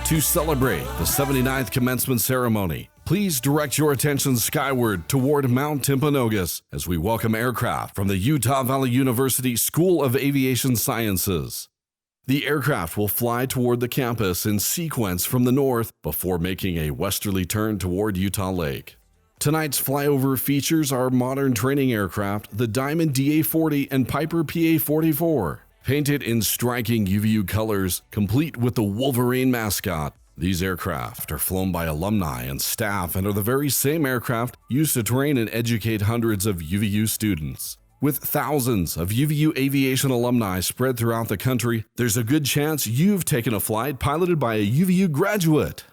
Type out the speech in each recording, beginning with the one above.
To celebrate the 79th commencement ceremony, please direct your attention skyward toward Mount Timpanogos as we welcome aircraft from the Utah Valley University School of Aviation Sciences. The aircraft will fly toward the campus in sequence from the north before making a westerly turn toward Utah Lake. Tonight's flyover features our modern training aircraft, the Diamond DA-40 and Piper PA-44. Painted in striking UVU colors, complete with the Wolverine mascot, these aircraft are flown by alumni and staff and are the very same aircraft used to train and educate hundreds of UVU students. With thousands of UVU aviation alumni spread throughout the country, there's a good chance you've taken a flight piloted by a UVU graduate.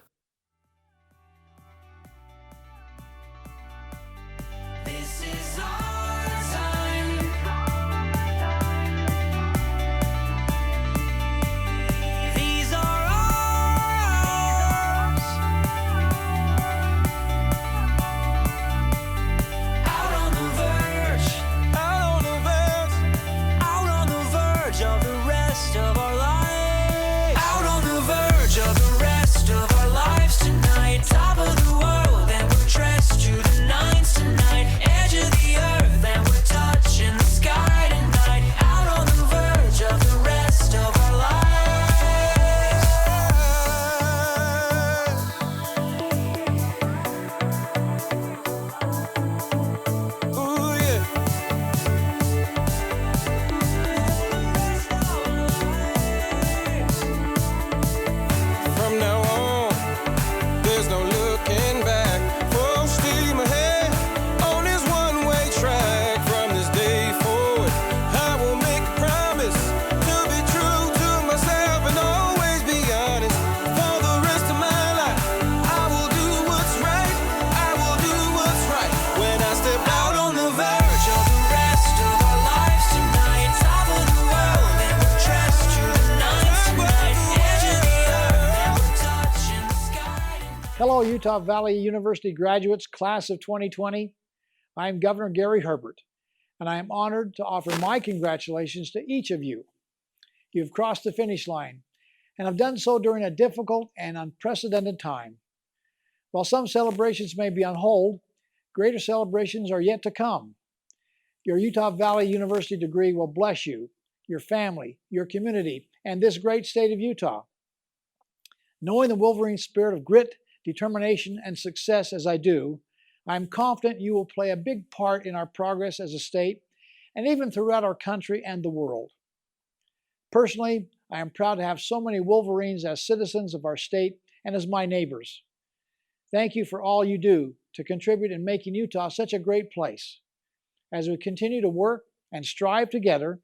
Hello, Utah Valley University graduates, class of 2020. I'm Governor Gary Herbert, and I am honored to offer my congratulations to each of you. You've crossed the finish line, and have done so during a difficult and unprecedented time. While some celebrations may be on hold, greater celebrations are yet to come. Your Utah Valley University degree will bless you, your family, your community, and this great state of Utah. Knowing the Wolverine spirit of grit, determination, and success as I do, I'm confident you will play a big part in our progress as a state and even throughout our country and the world. Personally, I am proud to have so many Wolverines as citizens of our state and as my neighbors. Thank you for all you do to contribute in making Utah such a great place. As we continue to work and strive together,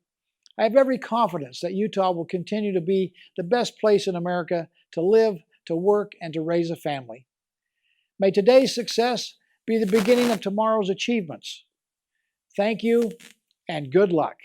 I have every confidence that Utah will continue to be the best place in America to live, to work, and to raise a family. May today's success be the beginning of tomorrow's achievements. Thank you, and good luck.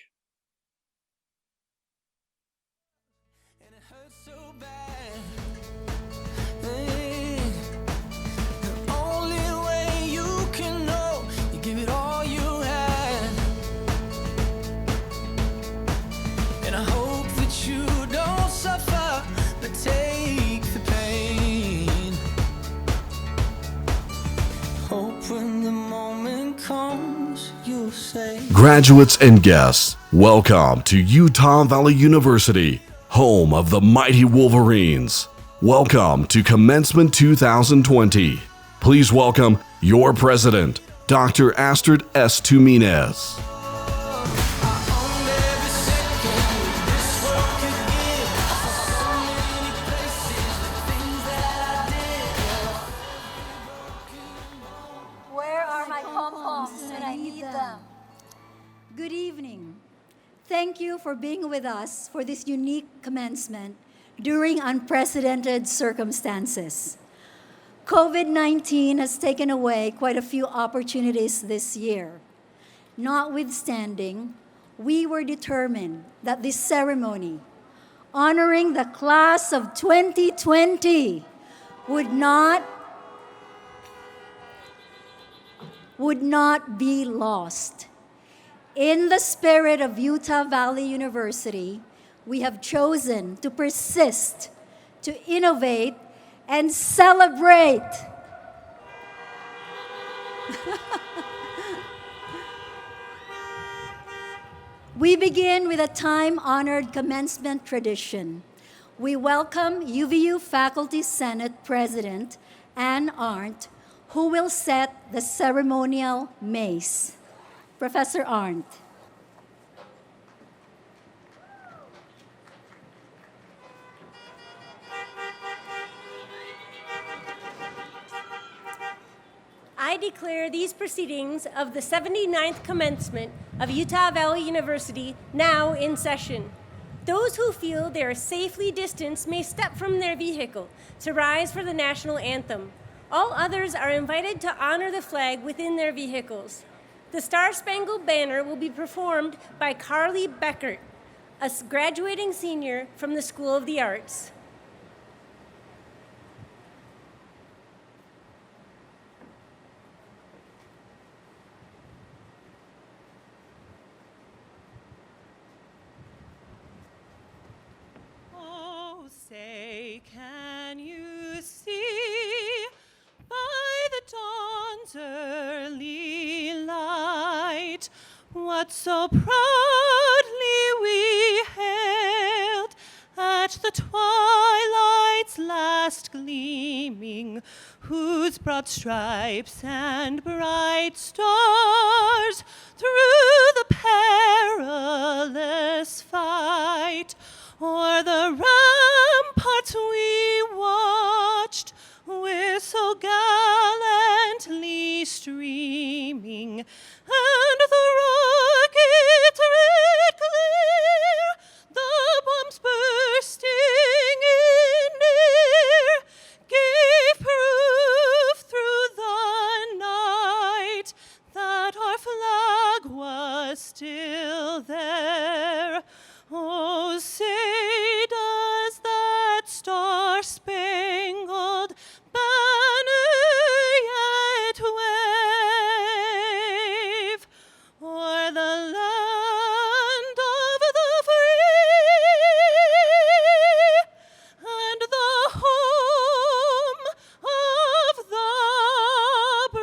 Graduates and guests, welcome to Utah Valley University, home of the mighty Wolverines. Welcome to Commencement 2020. Please welcome your president, Dr. Astrid S. Tumines. Good evening. Thank you for being with us for this unique commencement during unprecedented circumstances. COVID-19 has taken away quite a few opportunities this year. Notwithstanding, we were determined that this ceremony, honoring the class of 2020, would not be lost. In the spirit of Utah Valley University, we have chosen to persist, to innovate, and celebrate. We begin with a time-honored commencement tradition. We welcome UVU Faculty Senate President Ann Arndt, who will set the ceremonial mace. Professor Arndt. I declare these proceedings of the 79th commencement of Utah Valley University now in session. Those who feel they are safely distanced may step from their vehicle to rise for the national anthem. All others are invited to honor the flag within their vehicles. The Star-Spangled Banner will be performed by Carly Beckert, a graduating senior from the School of the Arts. Say, can you see by the dawn's early light what so proudly we hailed at the twilight's last gleaming, whose broad stripes and bright stars through the perilous fight o'er the ramparts we watched, with so gallantly streaming, and the rockets red clear, the bombs bursting in air, gave proof through the night that our flag was still there. Oh, say, does that star-spangled banner yet wave o'er the land of the free and the home of the brave?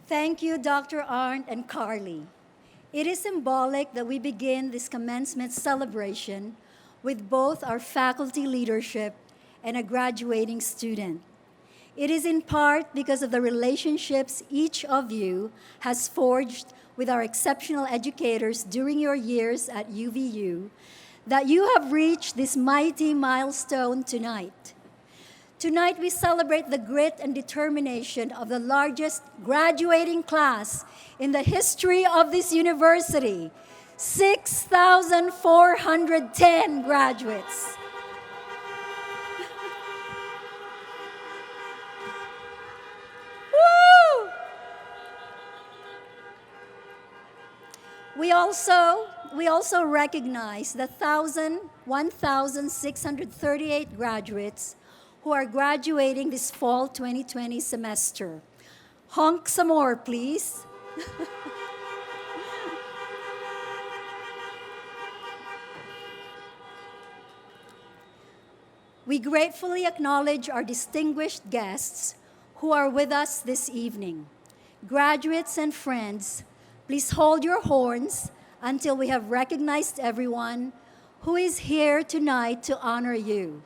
Thank you, Dr. Arndt and Carly. It is symbolic that we begin this commencement celebration with both our faculty leadership and a graduating student. It is in part because of the relationships each of you has forged with our exceptional educators during your years at UVU that you have reached this mighty milestone tonight. Tonight, we celebrate the grit and determination of the largest graduating class in the history of this university, 6,410 graduates. Woo! We also recognize the 1,638 graduates who are graduating this fall 2020 semester. Honk some more, please. We gratefully acknowledge our distinguished guests who are with us this evening. Graduates and friends, please hold your horns until we have recognized everyone who is here tonight to honor you.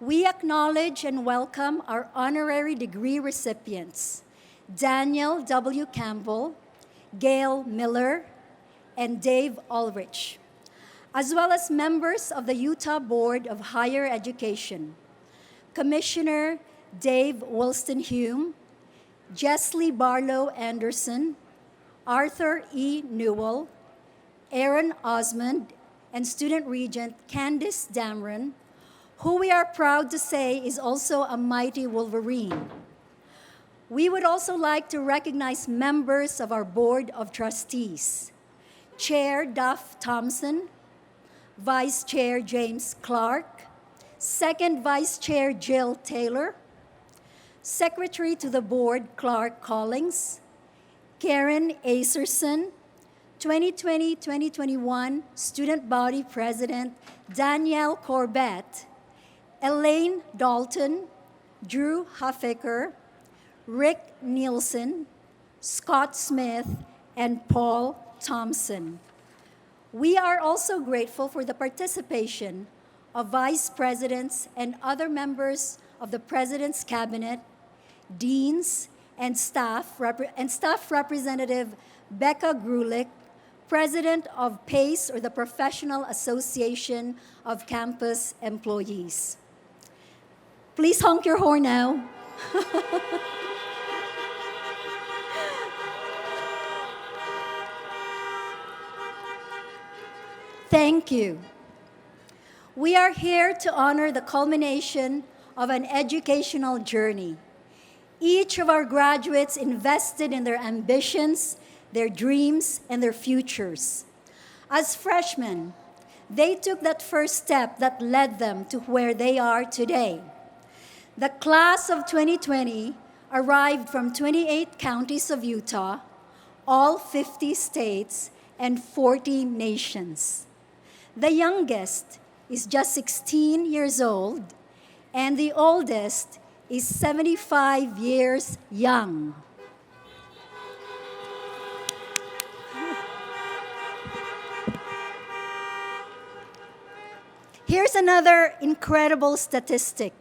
We acknowledge and welcome our honorary degree recipients, Daniel W. Campbell, Gail Miller, and Dave Ulrich, as well as members of the Utah Board of Higher Education, Commissioner Dave Wollston-Hume, Jeslie Barlow Anderson, Arthur E. Newell, Aaron Osmond, and Student Regent Candice Damron, who we are proud to say is also a mighty Wolverine. We would also like to recognize members of our Board of Trustees, Chair Duff Thompson, Vice Chair James Clark, Second Vice Chair Jill Taylor, Secretary to the Board Clark Collings, Karen Acerson, 2020-2021 Student Body President Danielle Corbett, Elaine Dalton, Drew Huffaker, Rick Nielsen, Scott Smith, and Paul Thompson. We are also grateful for the participation of Vice Presidents and other members of the President's Cabinet, Deans, and Staff Representative Becca Grulich, President of PACE, or the Professional Association of Campus Employees. Please honk your horn now. Thank you. We are here to honor the culmination of an educational journey. Each of our graduates invested in their ambitions, their dreams, and their futures. As freshmen, they took that first step that led them to where they are today. The class of 2020 arrived from 28 counties of Utah, all 50 states, and 40 nations. The youngest is just 16 years old, and the oldest is 75 years young. Here's another incredible statistic.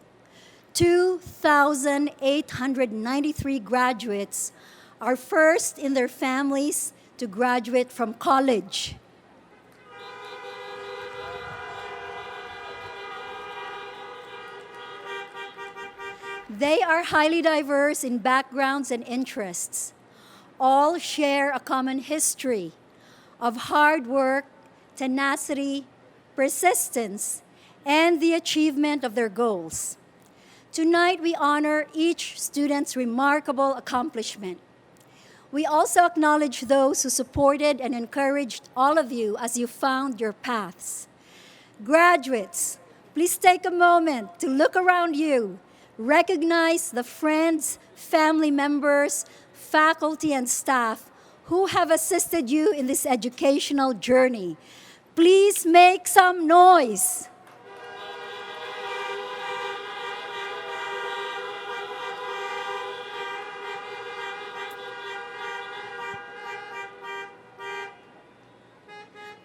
2,893 graduates are first in their families to graduate from college. They are highly diverse in backgrounds and interests. All share a common history of hard work, tenacity, persistence, and the achievement of their goals. Tonight, we honor each student's remarkable accomplishment. We also acknowledge those who supported and encouraged all of you as you found your paths. Graduates, please take a moment to look around you. Recognize the friends, family members, faculty, and staff who have assisted you in this educational journey. Please make some noise.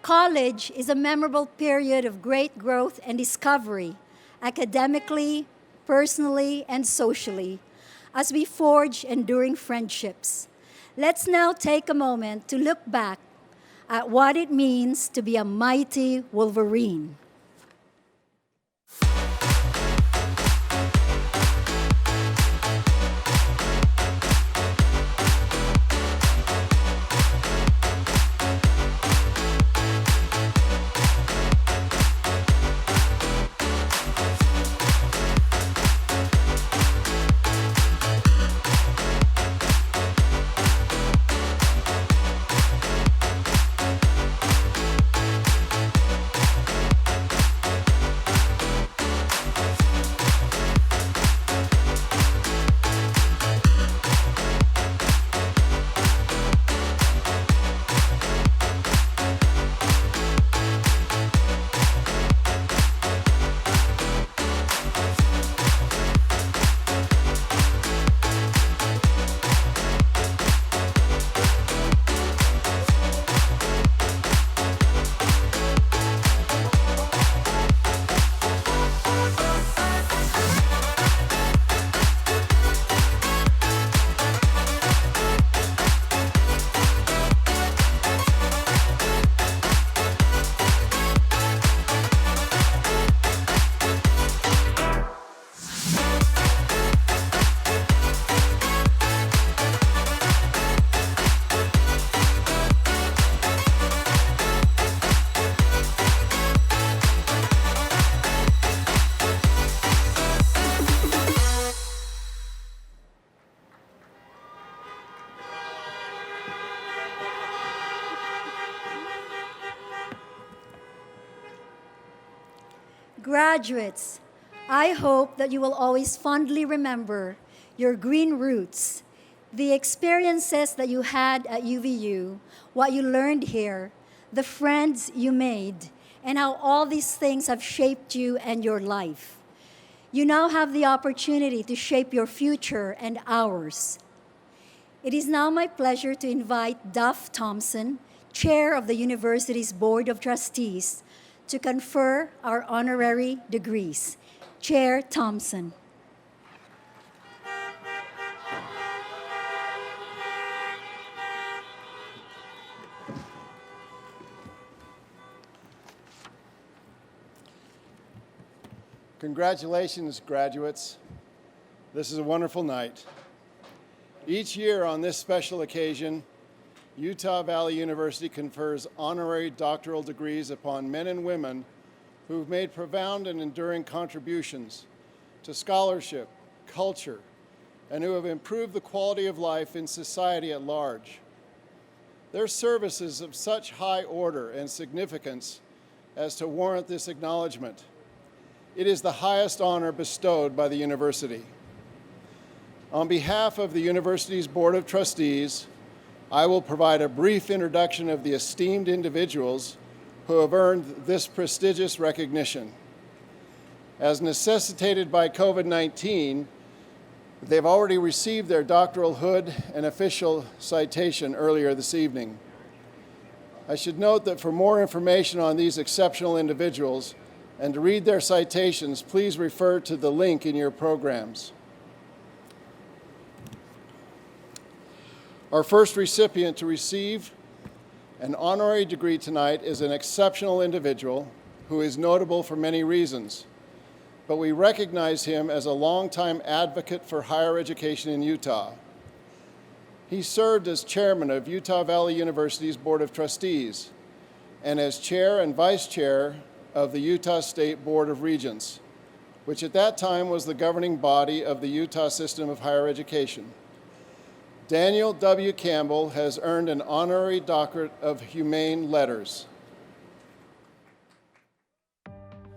College is a memorable period of great growth and discovery, academically, personally, and socially, as we forge enduring friendships. Let's now take a moment to look back at what it means to be a mighty Wolverine. Graduates, I hope that you will always fondly remember your green roots, the experiences that you had at UVU, what you learned here, the friends you made, and how all these things have shaped you and your life. You now have the opportunity to shape your future and ours. It is now my pleasure to invite Duff Thompson, Chair of the University's Board of Trustees, to confer our honorary degrees. Chair Thompson. Congratulations, graduates. This is a wonderful night. Each year on this special occasion, Utah Valley University confers honorary doctoral degrees upon men and women who've made profound and enduring contributions to scholarship, culture, and who have improved the quality of life in society at large. Their service is of such high order and significance as to warrant this acknowledgement. It is the highest honor bestowed by the university. On behalf of the university's Board of Trustees, I will provide a brief introduction of the esteemed individuals who have earned this prestigious recognition. As necessitated by COVID-19, they've already received their doctoral hood and official citation earlier this evening. I should note that for more information on these exceptional individuals and to read their citations, please refer to the link in your programs. Our first recipient to receive an honorary degree tonight is an exceptional individual who is notable for many reasons, but we recognize him as a longtime advocate for higher education in Utah. He served as chairman of Utah Valley University's Board of Trustees and as chair and vice chair of the Utah State Board of Regents, which at that time was the governing body of the Utah system of higher education. Daniel W. Campbell has earned an honorary doctorate of humane letters.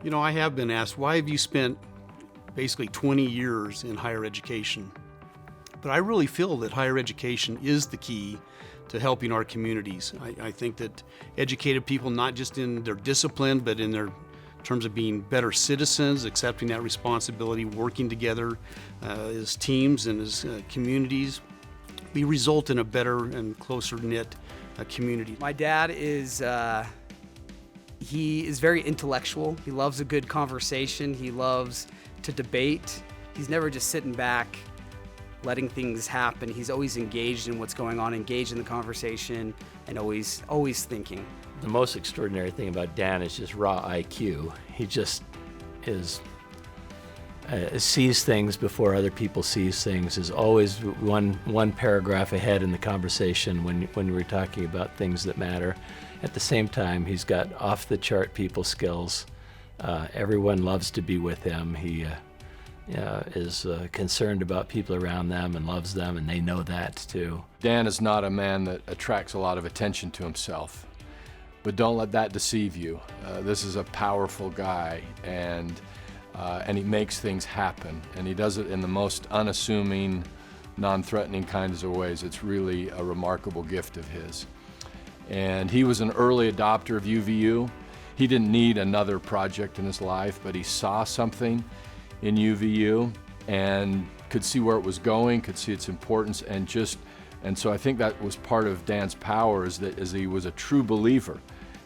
You know, I have been asked, why have you spent basically 20 years in higher education? But I really feel that higher education is the key to helping our communities. I think that educated people, not just in their discipline, but in their terms of being better citizens, accepting that responsibility, working together as teams and as communities, we result in a better and closer knit community. My dad is he is very intellectual. He loves a good conversation. He loves to debate. He's never just sitting back letting things happen. He's always engaged in what's going on, engaged in the conversation, and always thinking. The most extraordinary thing about Dan is just raw IQ. He just is sees things before other people sees things, is always one paragraph ahead in the conversation when we're talking about things that matter. At the same time, he's got off-the-chart people skills. Everyone loves to be with him. He is concerned about people around them and loves them, and they know that too. Dan is not a man that attracts a lot of attention to himself, but don't let that deceive you. This is a powerful guy, and he makes things happen, and he does it in the most unassuming, non-threatening kinds of ways. It's really a remarkable gift of his. And he was an early adopter of UVU. He didn't need another project in his life, but he saw something in UVU and could see where it was going, could see its importance, and so I think that was part of Dan's power, is he was a true believer,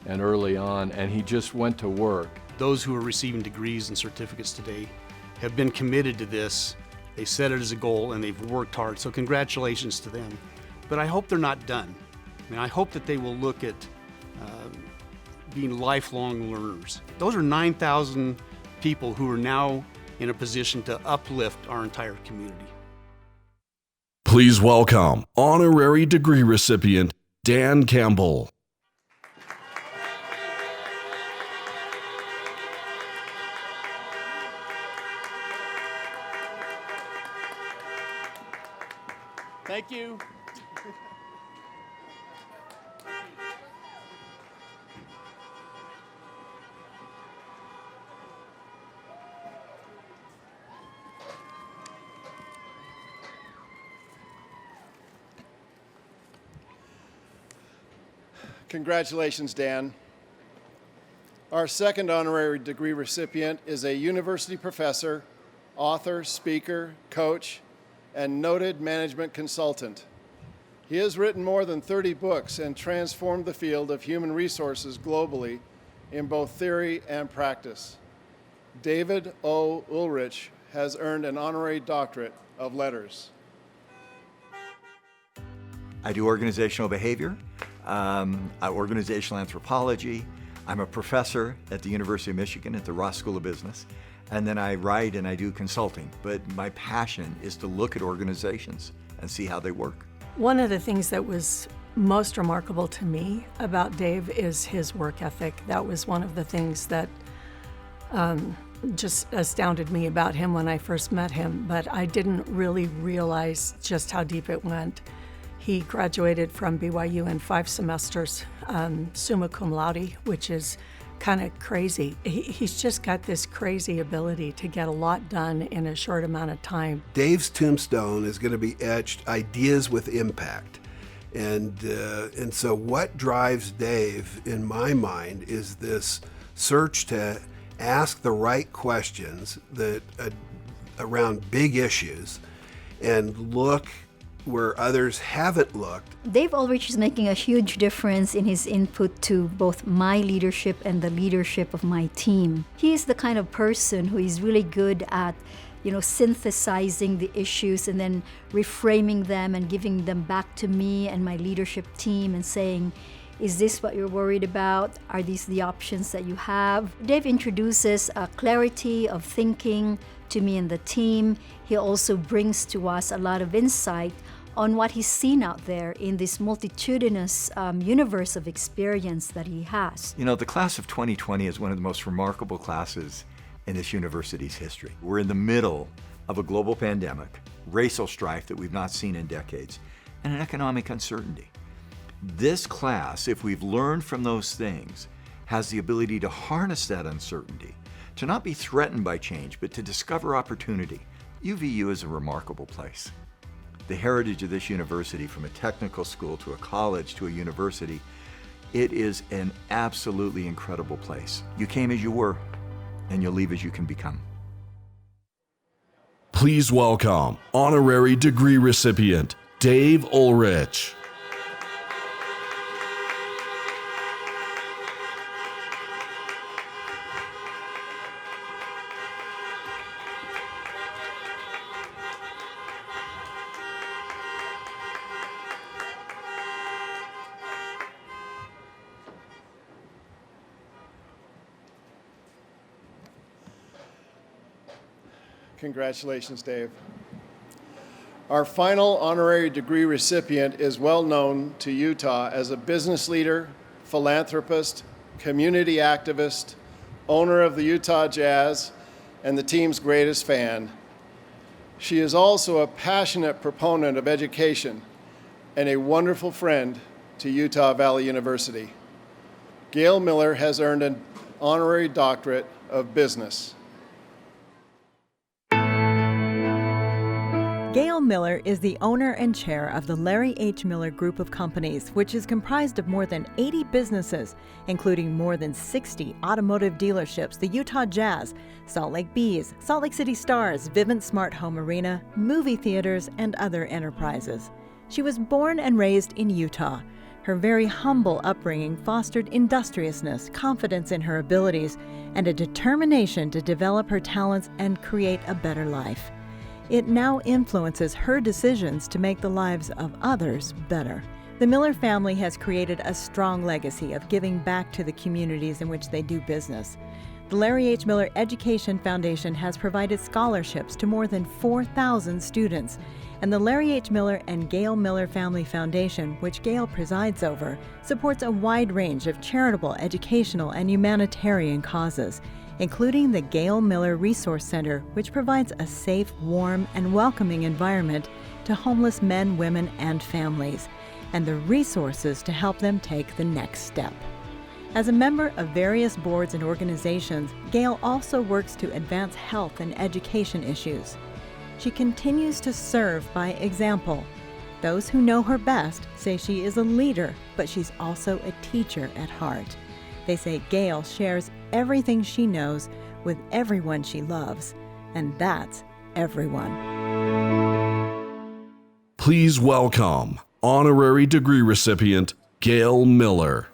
and early on, and he just went to work. Those who are receiving degrees and certificates today have been committed to this. They set it as a goal and they've worked hard, so congratulations to them. But I hope they're not done. I mean, I hope that they will look at being lifelong learners. Those are 9,000 people who are now in a position to uplift our entire community. Please welcome honorary degree recipient Dan Campbell. Thank you. Congratulations, Dan. Our second honorary degree recipient is a university professor, author, speaker, coach, and noted management consultant. He has written more than 30 books and transformed the field of human resources globally in both theory and practice. David O. Ulrich has earned an honorary doctorate of letters. I do organizational behavior, organizational anthropology. I'm a professor at the University of Michigan at the Ross School of Business. And then I write and I do consulting. But my passion is to look at organizations and see how they work. One of the things that was most remarkable to me about Dave is his work ethic. That was one of the things that just astounded me about him when I first met him, but I didn't really realize just how deep it went. He graduated from BYU in 5 semesters, summa cum laude, which is kind of crazy. He's just got this crazy ability to get a lot done in a short amount of time. Dave's tombstone is going to be etched, ideas with impact. And so what drives Dave, in my mind, is this search to ask the right questions that around big issues and look where others haven't looked. Dave Ulrich is making a huge difference in his input to both my leadership and the leadership of my team. He is the kind of person who is really good at, synthesizing the issues and then reframing them and giving them back to me and my leadership team and saying, is this what you're worried about? Are these the options that you have? Dave introduces a clarity of thinking to me and the team. He also brings to us a lot of insight on what he's seen out there in this multitudinous universe of experience that he has. The class of 2020 is one of the most remarkable classes in this university's history. We're in the middle of a global pandemic, racial strife that we've not seen in decades, and an economic uncertainty. This class, if we've learned from those things, has the ability to harness that uncertainty, to not be threatened by change, but to discover opportunity. UVU is a remarkable place. The heritage of this university, from a technical school to a college to a university, it is an absolutely incredible place. You came as you were, and you'll leave as you can become. Please welcome honorary degree recipient Dave Ulrich. Congratulations, Dave. Our final honorary degree recipient is well known to Utah as a business leader, philanthropist, community activist, owner of the Utah Jazz, and the team's greatest fan. She is also a passionate proponent of education and a wonderful friend to Utah Valley University. Gail Miller has earned an honorary doctorate of business. Gail Miller is the owner and chair of the Larry H. Miller Group of Companies, which is comprised of more than 80 businesses, including more than 60 automotive dealerships, the Utah Jazz, Salt Lake Bees, Salt Lake City Stars, Vivint Smart Home Arena, movie theaters, and other enterprises. She was born and raised in Utah. Her very humble upbringing fostered industriousness, confidence in her abilities, and a determination to develop her talents and create a better life. It now influences her decisions to make the lives of others better. The Miller family has created a strong legacy of giving back to the communities in which they do business. The Larry H. Miller Education Foundation has provided scholarships to more than 4,000 students, and the Larry H. Miller and Gail Miller Family Foundation, which Gail presides over, supports a wide range of charitable, educational, and humanitarian causes, including the Gail Miller Resource Center, which provides a safe, warm, and welcoming environment to homeless men, women, and families, and the resources to help them take the next step. As a member of various boards and organizations, Gail also works to advance health and education issues. She continues to serve by example. Those who know her best say she is a leader, but she's also a teacher at heart. They say Gail shares everything she knows with everyone she loves, and that's everyone. Please welcome honorary degree recipient Gail Miller.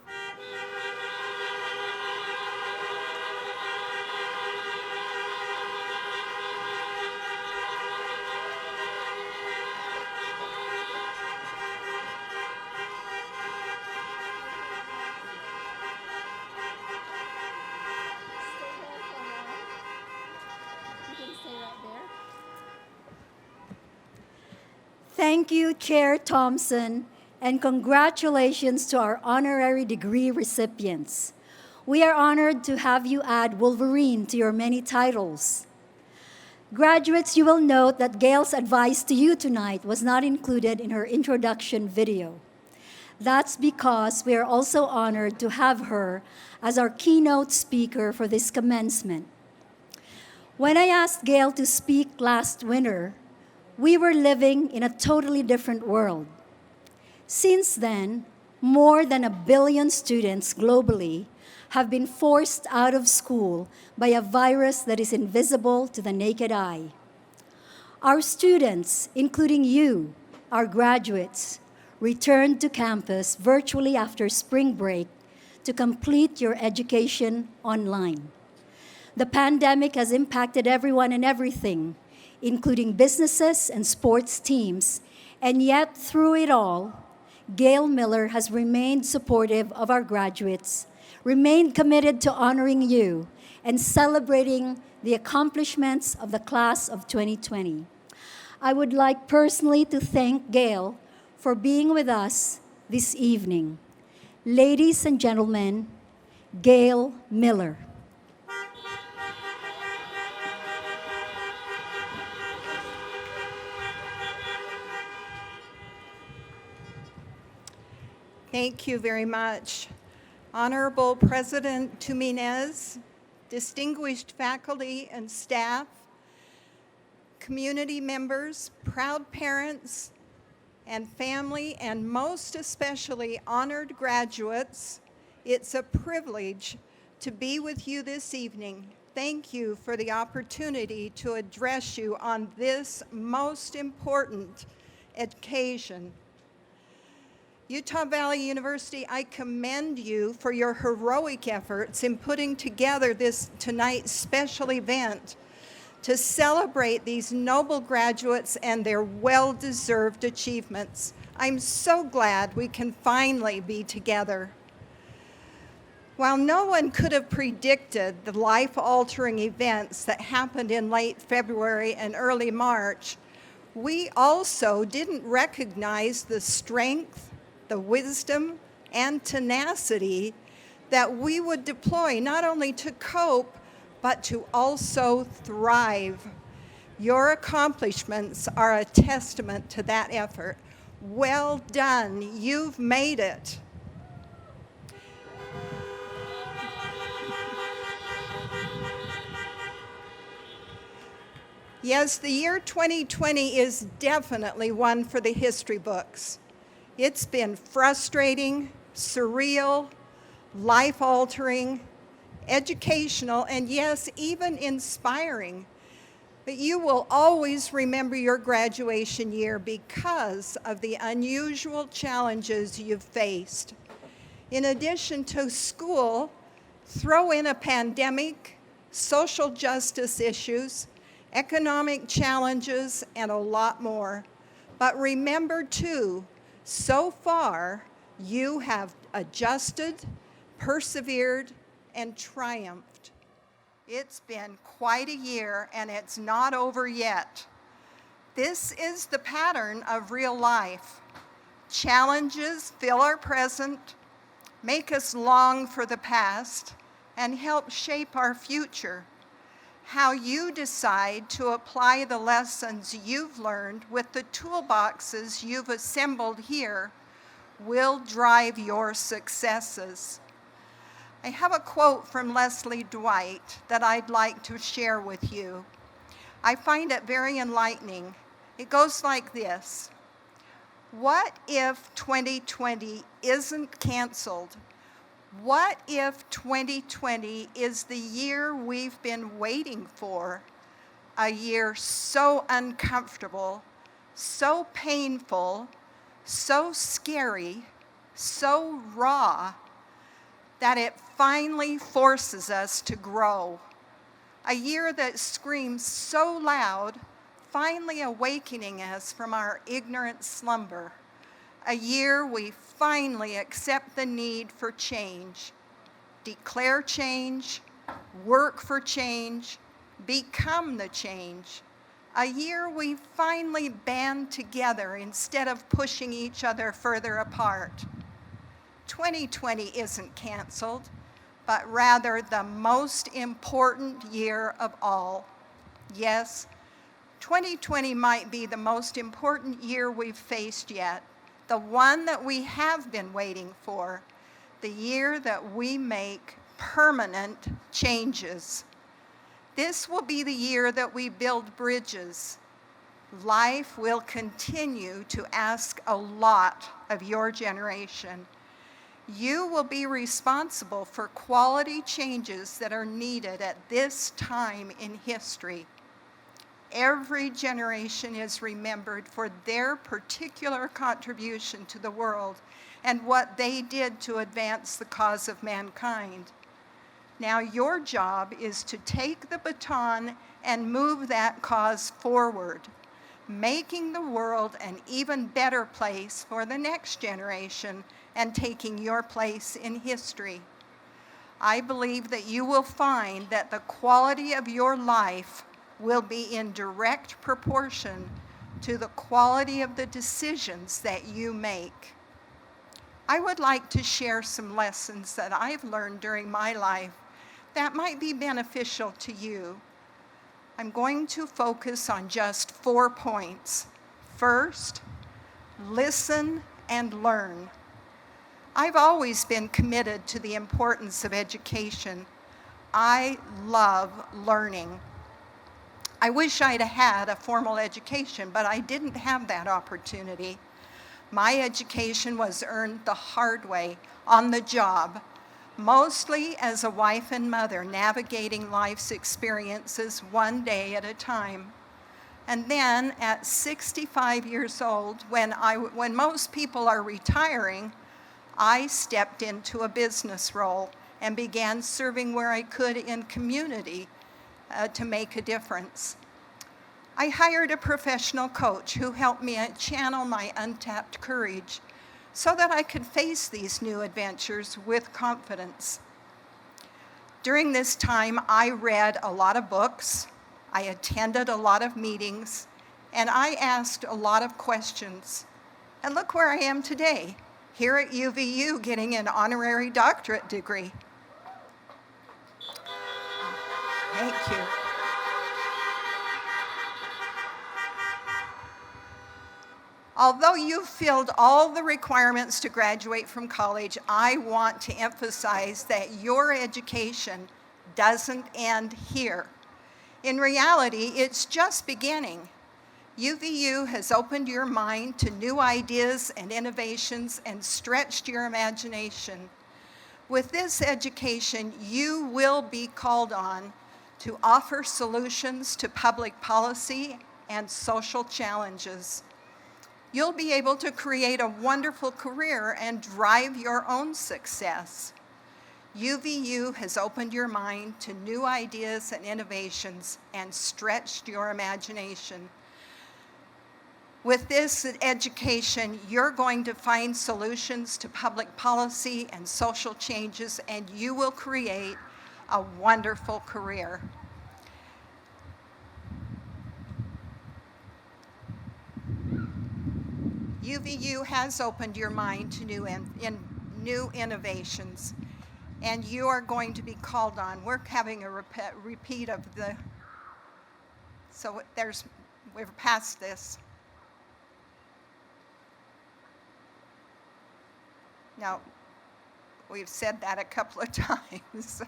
Thank you, Chair Thompson, and congratulations to our honorary degree recipients. We are honored to have you add Wolverine to your many titles. Graduates, you will note that Gail's advice to you tonight was not included in her introduction video. That's because we are also honored to have her as our keynote speaker for this commencement. When I asked Gail to speak last winter, we were living in a totally different world. Since then, more than 1 billion students globally have been forced out of school by a virus that is invisible to the naked eye. Our students, including you, our graduates, returned to campus virtually after spring break to complete your education online. The pandemic has impacted everyone and everything, including businesses and sports teams, and yet through it all, Gail Miller has remained supportive of our graduates, remained committed to honoring you, and celebrating the accomplishments of the class of 2020. I would like personally to thank Gail for being with us this evening. Ladies and gentlemen, Gail Miller. Thank you very much. Honorable President Tuminez, distinguished faculty and staff, community members, proud parents, and family, and most especially honored graduates, it's a privilege to be with you this evening. Thank you for the opportunity to address you on this most important occasion. Utah Valley University, I commend you for your heroic efforts in putting together this tonight's special event to celebrate these noble graduates and their well-deserved achievements. I'm so glad we can finally be together. While no one could have predicted the life-altering events that happened in late February and early March, we also didn't recognize the strength, the wisdom, and tenacity that we would deploy not only to cope, but to also thrive. Your accomplishments are a testament to that effort. Well done, you've made it. Yes, the year 2020 is definitely one for the history books. It's been frustrating, surreal, life-altering, educational, and yes, even inspiring. But you will always remember your graduation year because of the unusual challenges you've faced. In addition to school, throw in a pandemic, social justice issues, economic challenges, and a lot more. But remember too, so far, you have adjusted, persevered, and triumphed. It's been quite a year, and it's not over yet. This is the pattern of real life. Challenges fill our present, make us long for the past, and help shape our future. How you decide to apply the lessons you've learned with the toolboxes you've assembled here will drive your successes. I have a quote from Leslie Dwight that I'd like to share with you. I find it very enlightening. It goes like this: What if 2020 isn't canceled? What if 2020 is the year we've been waiting for? A year so uncomfortable, so painful, so scary, so raw, that it finally forces us to grow. A year that screams so loud, finally awakening us from our ignorant slumber. A year we finally accept the need for change, declare change, work for change, become the change. A year we finally band together instead of pushing each other further apart. 2020 isn't canceled, but rather the most important year of all. Yes, 2020 might be the most important year we've faced yet, the one that we have been waiting for, the year that we make permanent changes. This will be the year that we build bridges. Life will continue to ask a lot of your generation. You will be responsible for quality changes that are needed at this time in history. Every generation is remembered for their particular contribution to the world and what they did to advance the cause of mankind. Now your job is to take the baton and move that cause forward, making the world an even better place for the next generation and taking your place in history. I believe that you will find that the quality of your life will be in direct proportion to the quality of the decisions that you make. I would like to share some lessons that I've learned during my life that might be beneficial to you. I'm going to focus on just 4 points. First, listen and learn. I've always been committed to the importance of education. I love learning. I wish I'd had a formal education, but I didn't have that opportunity. My education was earned the hard way, on the job, mostly as a wife and mother navigating life's experiences one day at a time. And then at 65 years old, when most people are retiring, I stepped into a business role and began serving where I could in community to make a difference. I hired a professional coach who helped me channel my untapped courage so that I could face these new adventures with confidence. During this time, I read a lot of books, I attended a lot of meetings, and I asked a lot of questions. And look where I am today, here at UVU getting an honorary doctorate degree. Thank you. Although you've filled all the requirements to graduate from college, I want to emphasize that your education doesn't end here. In reality, it's just beginning. UVU has opened your mind to new ideas and innovations and stretched your imagination. With this education, you will be called on to offer solutions to public policy and social challenges. You'll be able to create a wonderful career and drive your own success. UVU has opened your mind to new ideas and innovations and stretched your imagination. With this education, you're going to find solutions to public policy and social changes, and you will create a wonderful career. UVU has opened your mind to new innovations, and you are going to be called on. We're having a repeat of the, so we're past this. Now, we've said that a couple of times.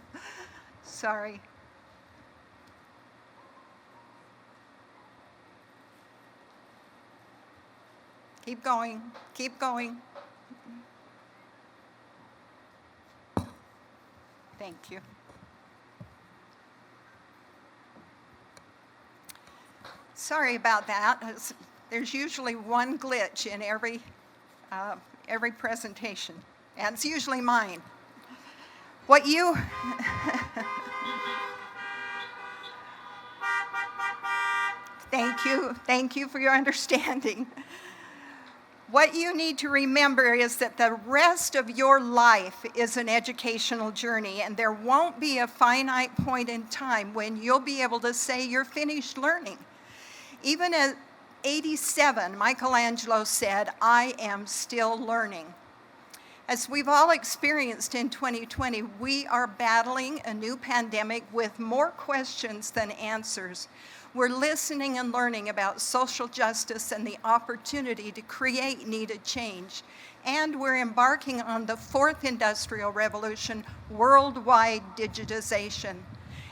Sorry. Keep going, keep going. Thank you. Sorry about that. There's usually one glitch in every presentation, and it's usually mine. What you Thank you for your understanding. What you need to remember is that the rest of your life is an educational journey, and there won't be a finite point in time when you'll be able to say you're finished learning. Even at 87, Michelangelo said, "I am still learning." As we've all experienced in 2020, we are battling a new pandemic with more questions than answers. We're listening and learning about social justice and the opportunity to create needed change. And we're embarking on the fourth industrial revolution, worldwide digitization.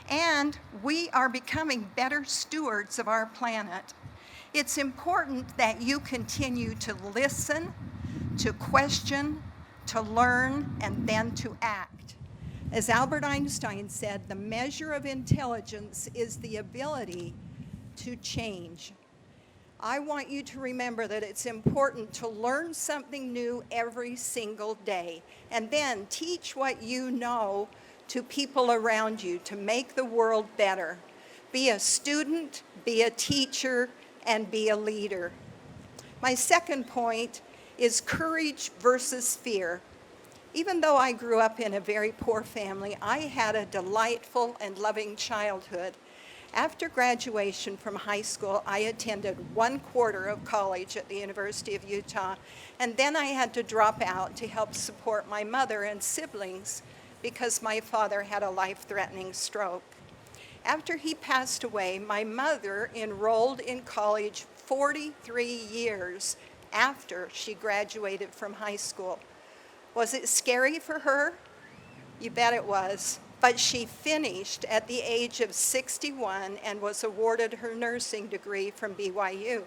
And we are becoming better stewards of our planet. It's important that you continue to listen, to question, to learn, and then to act. As Albert Einstein said, the measure of intelligence is the ability to change. I want you to remember that it's important to learn something new every single day, and then teach what you know to people around you to make the world better. Be a student, be a teacher, and be a leader. My second point is courage versus fear. Even though I grew up in a very poor family, I had a delightful and loving childhood. After graduation from high school, I attended 1/4 of college at the University of Utah, and then I had to drop out to help support my mother and siblings because my father had a life-threatening stroke. After he passed away, my mother enrolled in college 43 years after she graduated from high school. Was it scary for her? You bet it was. But she finished at the age of 61 and was awarded her nursing degree from BYU.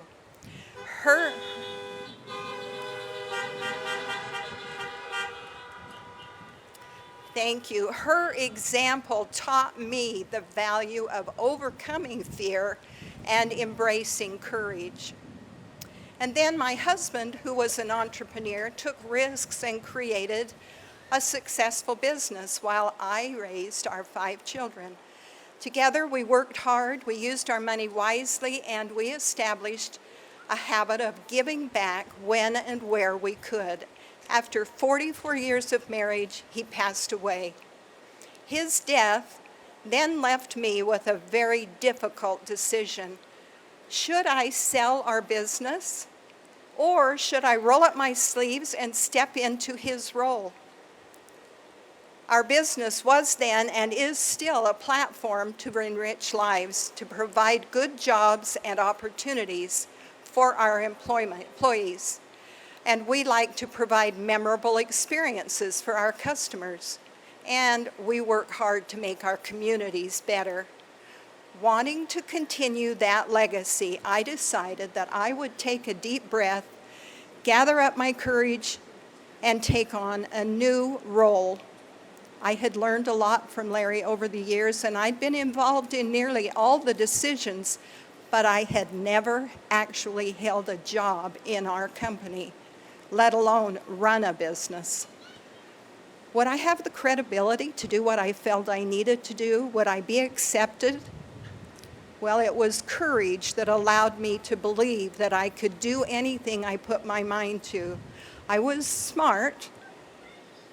Thank you. Her example taught me the value of overcoming fear and embracing courage. And then my husband, who was an entrepreneur, took risks and created a successful business while I raised our 5 children. Together we worked hard, we used our money wisely, and we established a habit of giving back when and where we could. After 44 years of marriage, he passed away. His death then left me with a very difficult decision. Should I sell our business, or should I roll up my sleeves and step into his role? Our business was then and is still a platform to enrich lives, to provide good jobs and opportunities for our employees. And we like to provide memorable experiences for our customers. And we work hard to make our communities better. Wanting to continue that legacy, I decided that I would take a deep breath, gather up my courage, and take on a new role. I had learned a lot from Larry over the years, and I'd been involved in nearly all the decisions, but I had never actually held a job in our company, let alone run a business. Would I have the credibility to do what I felt I needed to do? Would I be accepted? Well, it was courage that allowed me to believe that I could do anything I put my mind to. I was smart,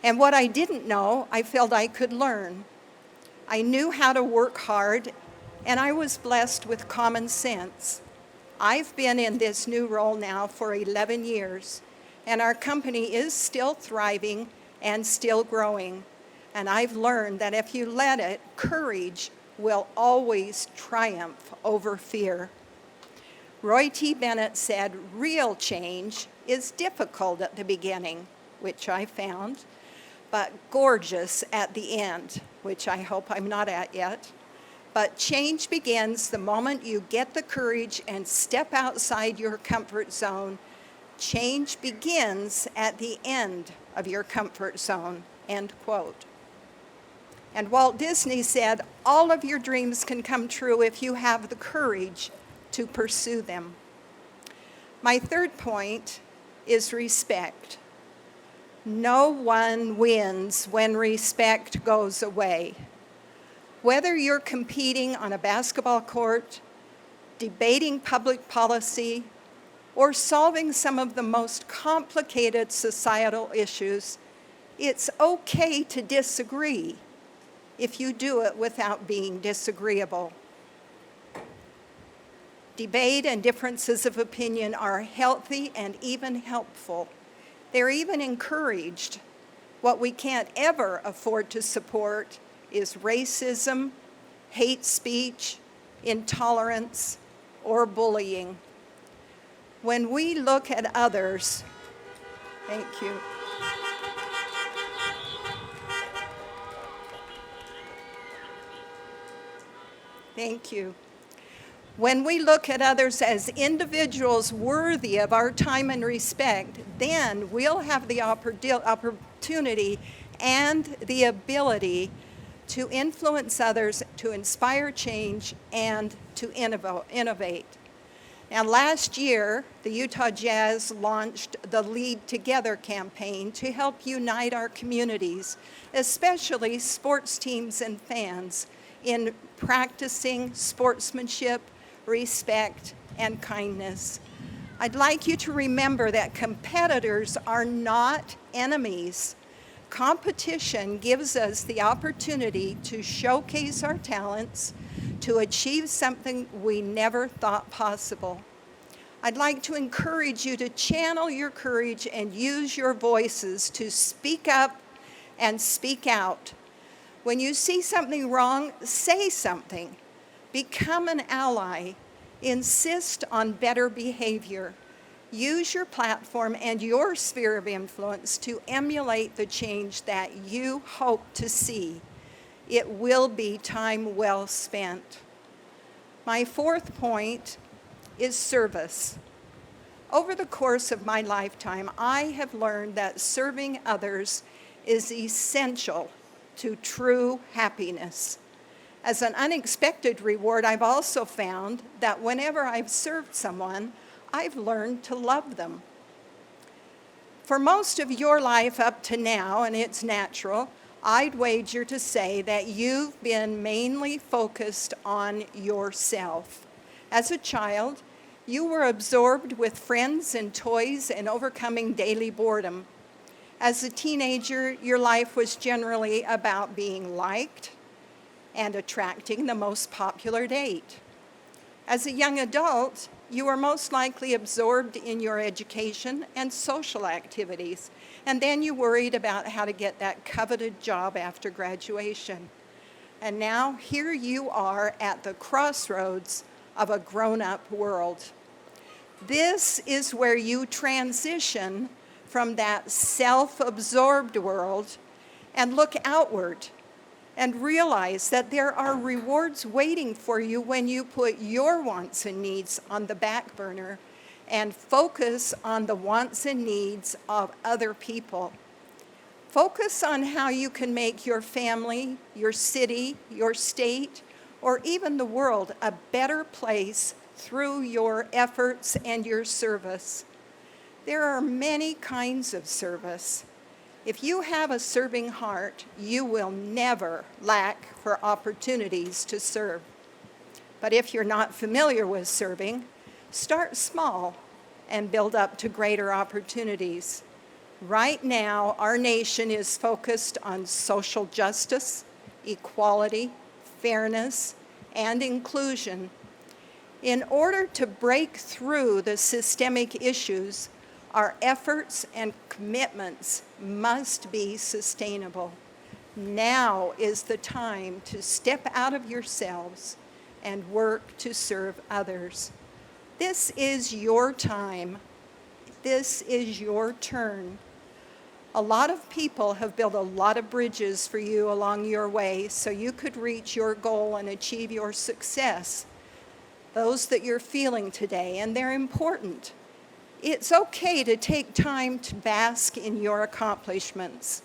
and what I didn't know, I felt I could learn. I knew how to work hard, and I was blessed with common sense. I've been in this new role now for 11 years, and our company is still thriving and still growing. And I've learned that if you let it, courage will always triumph over fear. Roy T. Bennett said, "Real change is difficult at the beginning," which I found, but gorgeous at the end, which I hope I'm not at yet. But change begins the moment you get the courage and step outside your comfort zone Change begins at the end of your comfort zone, end quote. And Walt Disney said, all of your dreams can come true if you have the courage to pursue them. My third point is respect. No one wins when respect goes away. Whether you're competing on a basketball court, debating public policy, or solving some of the most complicated societal issues, it's okay to disagree if you do it without being disagreeable. Debate and differences of opinion are healthy and even helpful. They're even encouraged. What we can't ever afford to support is racism, hate speech, intolerance, or bullying. When we look at others, thank you. Thank you. When we look at others as individuals worthy of our time and respect, then we'll have the opportunity and the ability to influence others, to inspire change, and to innovate. Now, last year, the Utah Jazz launched the Lead Together campaign to help unite our communities, especially sports teams and fans, in practicing sportsmanship, respect, and kindness. I'd like you to remember that competitors are not enemies. Competition gives us the opportunity to showcase our talents, to achieve something we never thought possible. I'd like to encourage you to channel your courage and use your voices to speak up and speak out. When you see something wrong, say something. Become an ally. Insist on better behavior. Use your platform and your sphere of influence to emulate the change that you hope to see. It will be time well spent. My fourth point is service. Over the course of my lifetime, I have learned that serving others is essential to true happiness. As an unexpected reward, I've also found that whenever I've served someone, I've learned to love them. For most of your life up to now, and it's natural, I'd wager to say that you've been mainly focused on yourself. As a child, you were absorbed with friends and toys and overcoming daily boredom. As a teenager, your life was generally about being liked and attracting the most popular date. As a young adult, you were most likely absorbed in your education and social activities, and then you worried about how to get that coveted job after graduation. And now here you are at the crossroads of a grown-up world. This is where you transition from that self-absorbed world and look outward and realize that there are rewards waiting for you when you put your wants and needs on the back burner and focus on the wants and needs of other people. Focus on how you can make your family, your city, your state, or even the world a better place through your efforts and your service. There are many kinds of service. If you have a serving heart, you will never lack for opportunities to serve. But if you're not familiar with serving, start small and build up to greater opportunities. Right now, our nation is focused on social justice, equality, fairness, and inclusion. In order to break through the systemic issues, our efforts and commitments must be sustainable. Now is the time to step out of yourselves and work to serve others. This is your time. This is your turn. A lot of people have built a lot of bridges for you along your way so you could reach your goal and achieve your success. Those that you're feeling today, and they're important. It's okay to take time to bask in your accomplishments,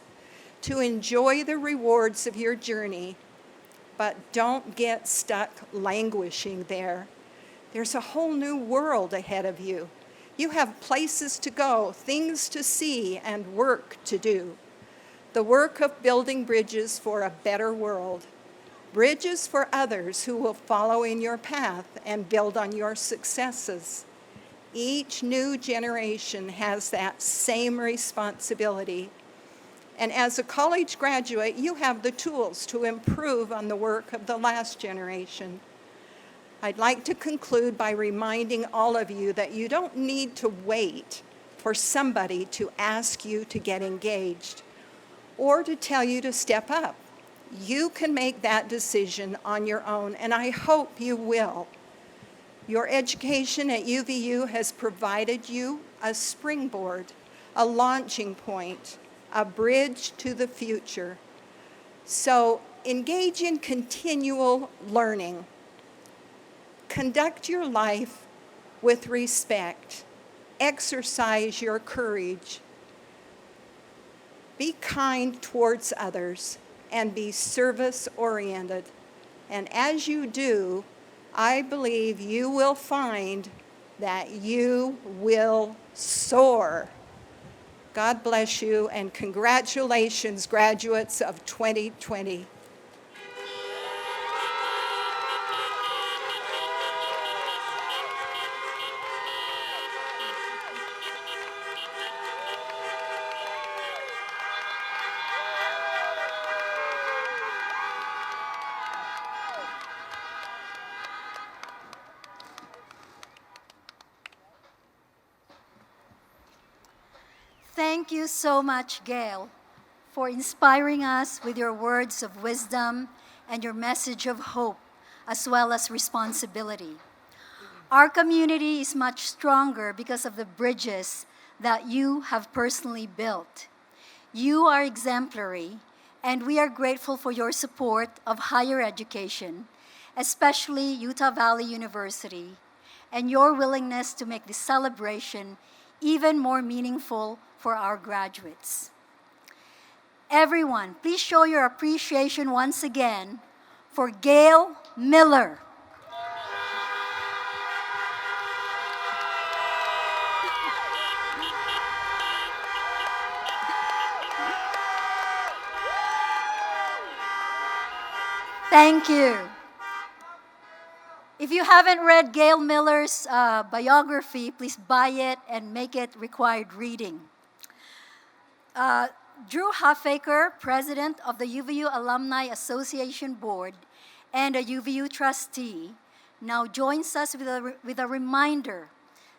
to enjoy the rewards of your journey, but don't get stuck languishing there. There's a whole new world ahead of you. You have places to go, things to see, and work to do. The work of building bridges for a better world. Bridges for others who will follow in your path and build on your successes. Each new generation has that same responsibility. And as a college graduate, you have the tools to improve on the work of the last generation. I'd like to conclude by reminding all of you that you don't need to wait for somebody to ask you to get engaged or to tell you to step up. You can make that decision on your own, and I hope you will. Your education at UVU has provided you a springboard, a launching point, a bridge to the future. So engage in continual learning. Conduct your life with respect. Exercise your courage. Be kind towards others and be service-oriented. And as you do, I believe you will find that you will soar. God bless you, and congratulations, graduates of 2020. Thank you so much, Gail, for inspiring us with your words of wisdom and your message of hope, as well as responsibility. Our community is much stronger because of the bridges that you have personally built. You are exemplary, and we are grateful for your support of higher education, especially Utah Valley University, and your willingness to make this celebration even more meaningful for our graduates. Everyone, please show your appreciation once again for Gail Miller. Thank you. If you haven't read Gail Miller's biography, please buy it and make it required reading. Drew Halfaker, president of the UVU Alumni Association Board and a UVU trustee, now joins us with a reminder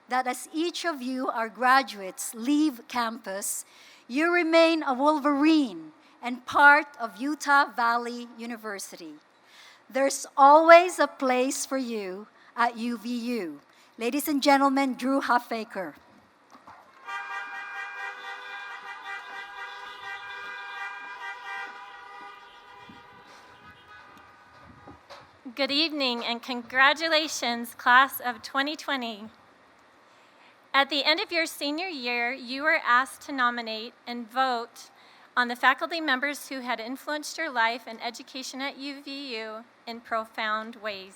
that as each of you, our graduates, leave campus, you remain a Wolverine and part of Utah Valley University. There's always a place for you at UVU. Ladies and gentlemen, Drew Halfaker. Good evening and congratulations, class of 2020. At the end of your senior year, you were asked to nominate and vote on the faculty members who had influenced your life and education at UVU in profound ways.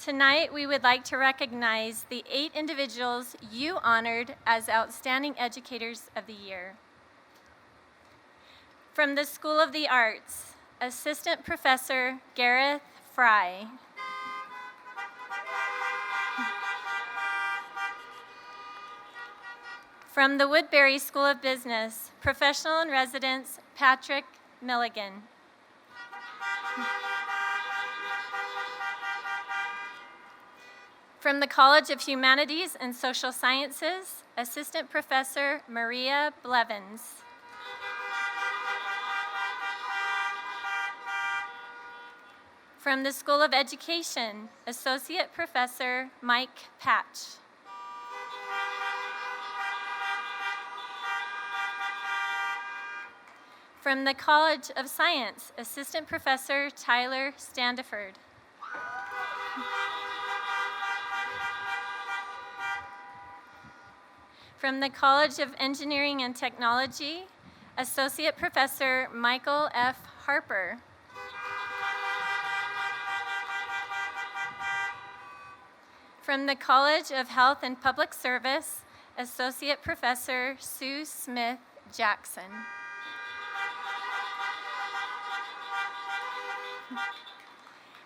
Tonight, we would like to recognize the 8 individuals you honored as Outstanding Educators of the Year. From the School of the Arts, Assistant Professor Gareth Fry. From the Woodbury School of Business, Professional in Residence Patrick Milligan. From the College of Humanities and Social Sciences, Assistant Professor Maria Blevins. From the School of Education, Associate Professor Mike Patch. From the College of Science, Assistant Professor Tyler Standiford. From the College of Engineering and Technology, Associate Professor Michael F. Harper. From the College of Health and Public Service, Associate Professor Sue Smith Jackson.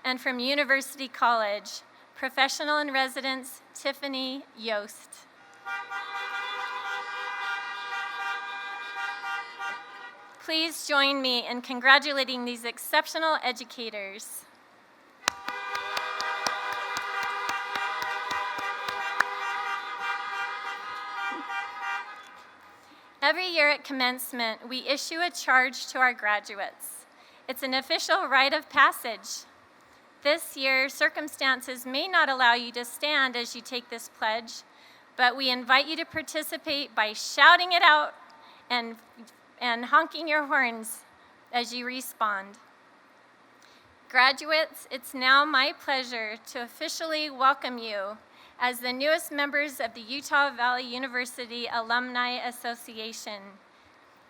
And from University College, Professional in Residence Tiffany Yost. Please join me in congratulating these exceptional educators. Every year at commencement, we issue a charge to our graduates. It's an official rite of passage. This year, circumstances may not allow you to stand as you take this pledge, but we invite you to participate by shouting it out and honking your horns as you respond. Graduates, it's now my pleasure to officially welcome you as the newest members of the Utah Valley University Alumni Association.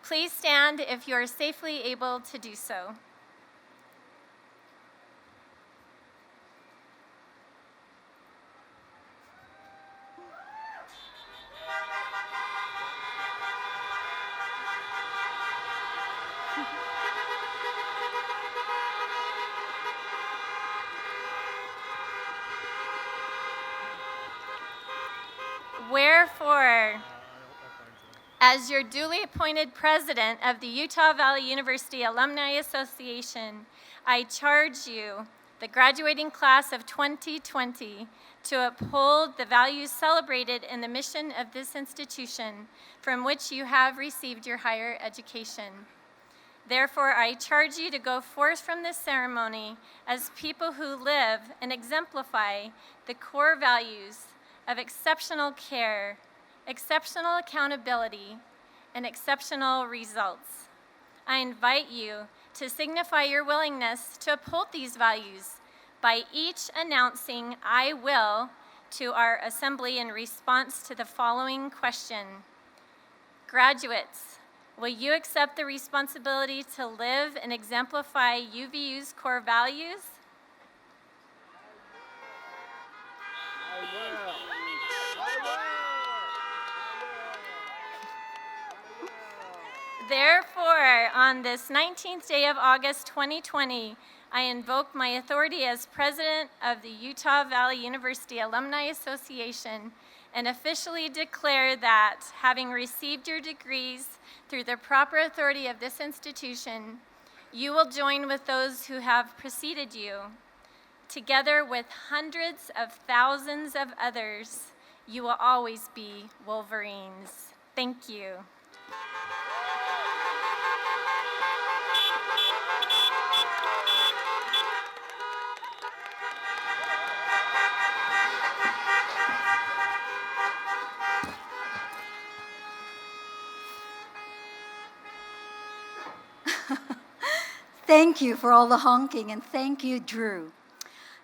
Please stand if you are safely able to do so. Wherefore, as your duly appointed president of the Utah Valley University Alumni Association, I charge you, the graduating class of 2020, to uphold the values celebrated in the mission of this institution from which you have received your higher education. Therefore, I charge you to go forth from this ceremony as people who live and exemplify the core values of exceptional care, exceptional accountability, and exceptional results. I invite you to signify your willingness to uphold these values by each announcing "I will" to our assembly in response to the following question. Graduates, will you accept the responsibility to live and exemplify UVU's core values? I will. Therefore, on this 19th day of August 2020, I invoke my authority as president of the Utah Valley University Alumni Association and officially declare that, having received your degrees through the proper authority of this institution, you will join with those who have preceded you. Together with hundreds of thousands of others, you will always be Wolverines. Thank you. Thank you for all the honking, and thank you, Drew.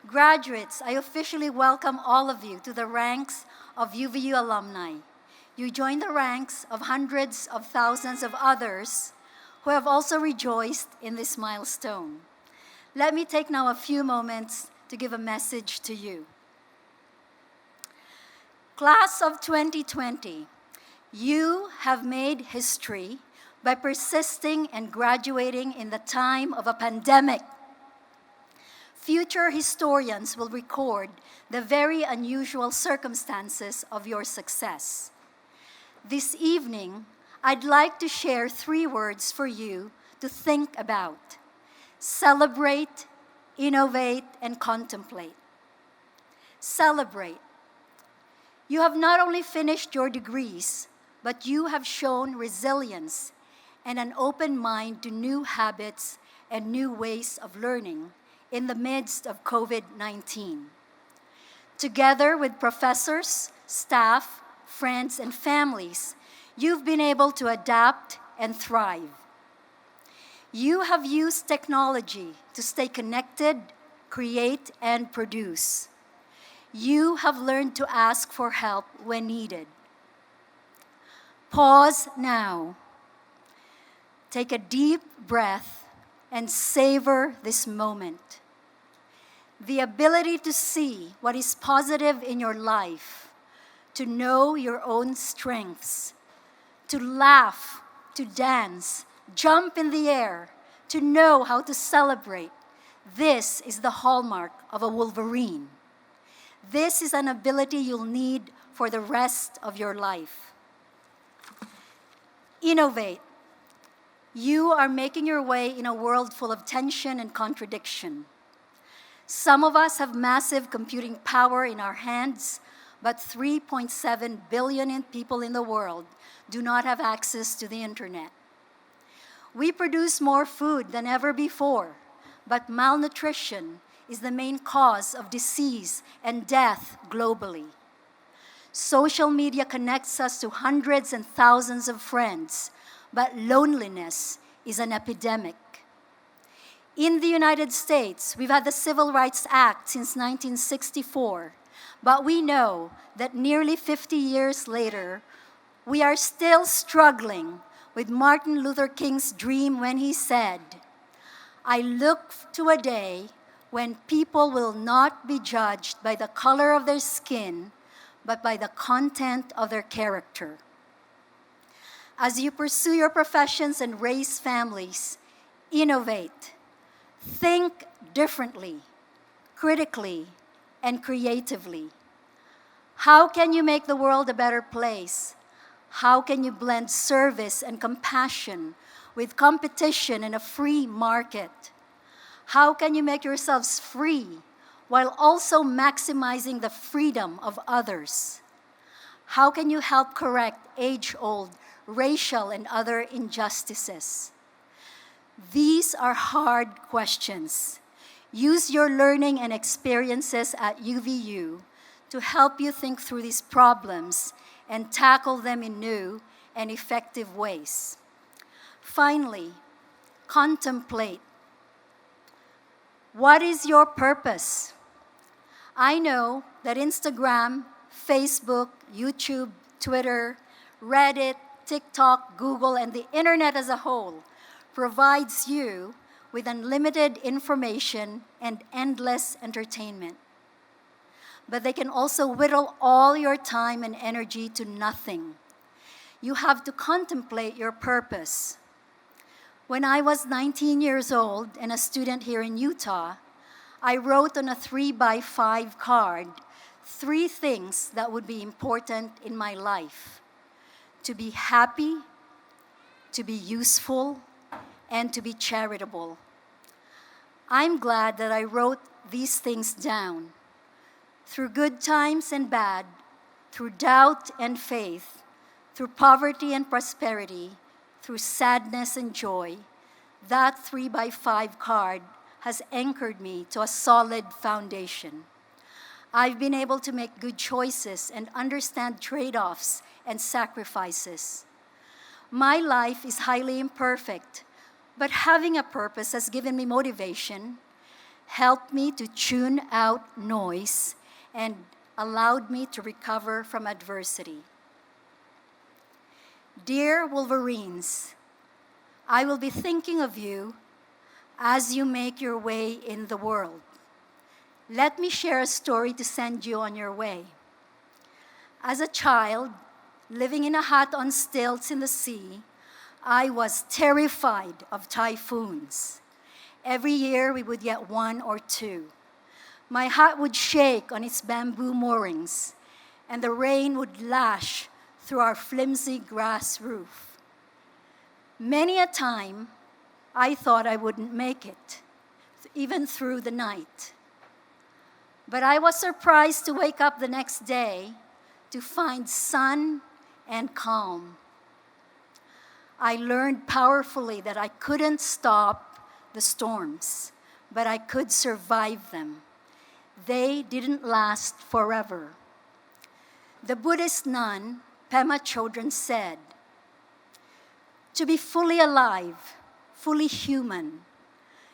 Graduates, I officially welcome all of you to the ranks of UVU alumni. You join the ranks of hundreds of thousands of others who have also rejoiced in this milestone. Let me take now a few moments to give a message to you. Class of 2020, you have made history by persisting and graduating in the time of a pandemic. Future historians will record the very unusual circumstances of your success. This evening, I'd like to share 3 words for you to think about: celebrate, innovate, and contemplate. Celebrate. You have not only finished your degrees, but you have shown resilience and an open mind to new habits and new ways of learning in the midst of COVID-19. Together with professors, staff, friends, and families, you've been able to adapt and thrive. You have used technology to stay connected, create, and produce. You have learned to ask for help when needed. Pause now. Take a deep breath and savor this moment. The ability to see what is positive in your life, to know your own strengths, to laugh, to dance, jump in the air, to know how to celebrate. This is the hallmark of a Wolverine. This is an ability you'll need for the rest of your life. Innovate. You are making your way in a world full of tension and contradiction. Some of us have massive computing power in our hands, but 3.7 billion people in the world do not have access to the internet. We produce more food than ever before, but malnutrition is the main cause of disease and death globally. Social media connects us to hundreds and thousands of friends, but loneliness is an epidemic. In the United States, we've had the Civil Rights Act since 1964, but we know that nearly 50 years later, we are still struggling with Martin Luther King's dream when he said, "I look to a day when people will not be judged by the color of their skin, but by the content of their character." As you pursue your professions and raise families, innovate. Think differently, critically, and creatively. How can you make the world a better place? How can you blend service and compassion with competition and a free market? How can you make yourselves free while also maximizing the freedom of others? How can you help correct age-old racial and other injustices? These are hard questions. Use your learning and experiences at UVU to help you think through these problems and tackle them in new and effective ways. Finally, contemplate. What is your purpose? I know that Instagram, Facebook, YouTube, Twitter, Reddit, TikTok, Google, and the internet as a whole provides you with unlimited information and endless entertainment. But they can also whittle all your time and energy to nothing. You have to contemplate your purpose. When I was 19 years old and a student here in Utah, I wrote on a 3x5 card 3 things that would be important in my life: to be happy, to be useful, and to be charitable. I'm glad that I wrote these things down. Through good times and bad, through doubt and faith, through poverty and prosperity, through sadness and joy, that 3x5 card has anchored me to a solid foundation. I've been able to make good choices and understand trade-offs and sacrifices. My life is highly imperfect, but having a purpose has given me motivation, helped me to tune out noise, and allowed me to recover from adversity. Dear Wolverines, I will be thinking of you as you make your way in the world. Let me share a story to send you on your way. As a child, living in a hut on stilts in the sea, I was terrified of typhoons. Every year we would get 1 or 2. My hut would shake on its bamboo moorings, and the rain would lash through our flimsy grass roof. Many a time, I thought I wouldn't make it, even through the night. But I was surprised to wake up the next day to find sun and calm. I learned powerfully that I couldn't stop the storms, but I could survive them. They didn't last forever. The Buddhist nun, Pema Chodron, said, "To be fully alive, fully human,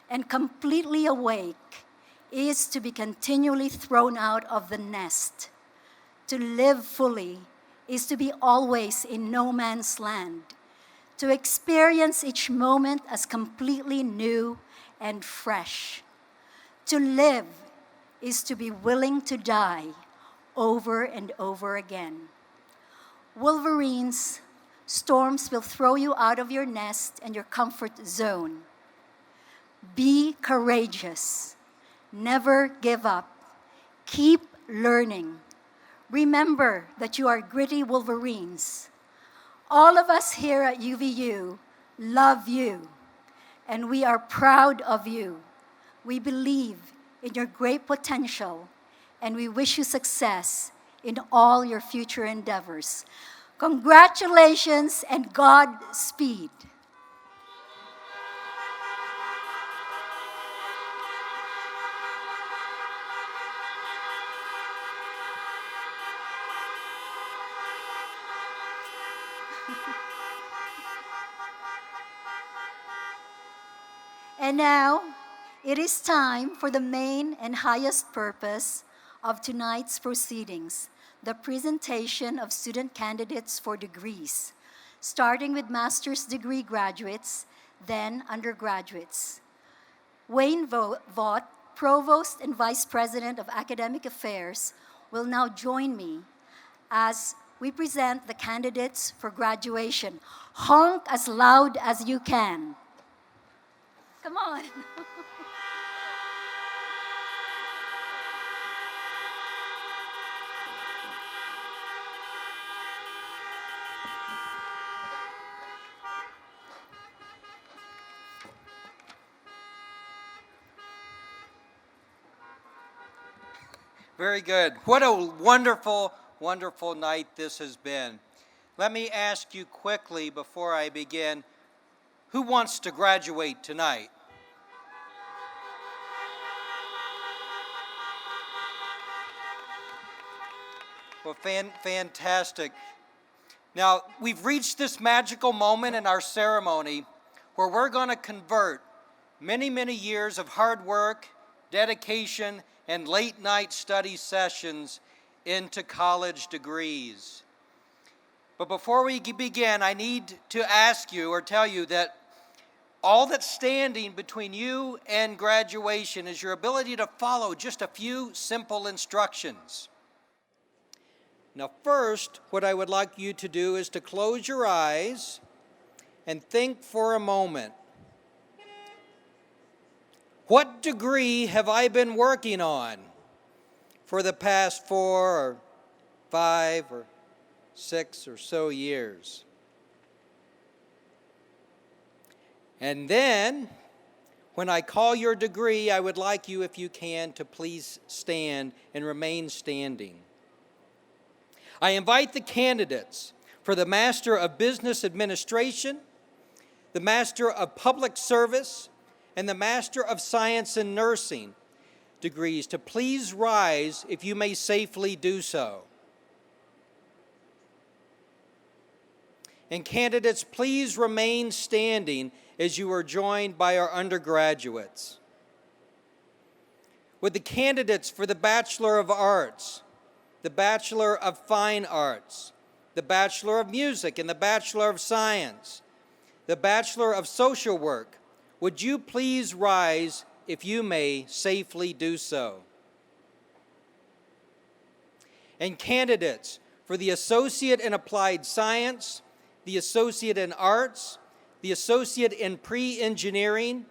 and completely awake is to be continually thrown out of the nest. To live fully is to be always in no man's land, to experience each moment as completely new and fresh. To live is to be willing to die over and over again. Wolverines, storms will throw you out of your nest and your comfort zone. Be courageous. Never give up. Keep learning. Remember that you are gritty Wolverines. All of us here at UVU love you, and we are proud of you. We believe in your great potential, and we wish you success in all your future endeavors. Congratulations and Godspeed. And now, it is time for the main and highest purpose of tonight's proceedings, the presentation of student candidates for degrees, starting with master's degree graduates, then undergraduates. Wayne Vaught, Provost and Vice President of Academic Affairs, will now join me as we present the candidates for graduation. Honk as loud as you can. Come on. Very good. What a wonderful, wonderful night this has been. Let me ask you quickly before I begin, who wants to graduate tonight? Well, fantastic. Now, we've reached this magical moment in our ceremony where we're going to convert many, many years of hard work, dedication, and late-night study sessions into college degrees. But before we begin, I need to ask you or tell you that all that's standing between you and graduation is your ability to follow just a few simple instructions. Now, first, what I would like you to do is to close your eyes and think for a moment. What degree have I been working on for the past 4 or 5 or 6 or so years? And then, when I call your degree, I would like you, if you can, to please stand and remain standing. I invite the candidates for the Master of Business Administration, the Master of Public Service, and the Master of Science in Nursing degrees to please rise if you may safely do so. And candidates, please remain standing as you are joined by our undergraduates. Would the candidates for the Bachelor of Arts, the Bachelor of Fine Arts, the Bachelor of Music, and the Bachelor of Science, the Bachelor of Social Work, would you please rise if you may safely do so? And candidates for the Associate in Applied Science, the Associate in Arts, the Associate in Pre-Engineering,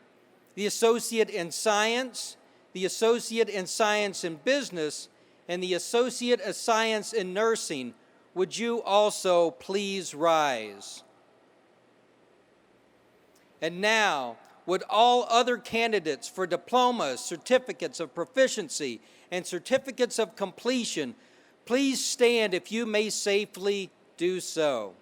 the Associate in Science, the Associate in Science in Business, and the Associate of Science in Nursing, would you also please rise? And now, would all other candidates for diplomas, certificates of proficiency, and certificates of completion please stand if you may safely do so?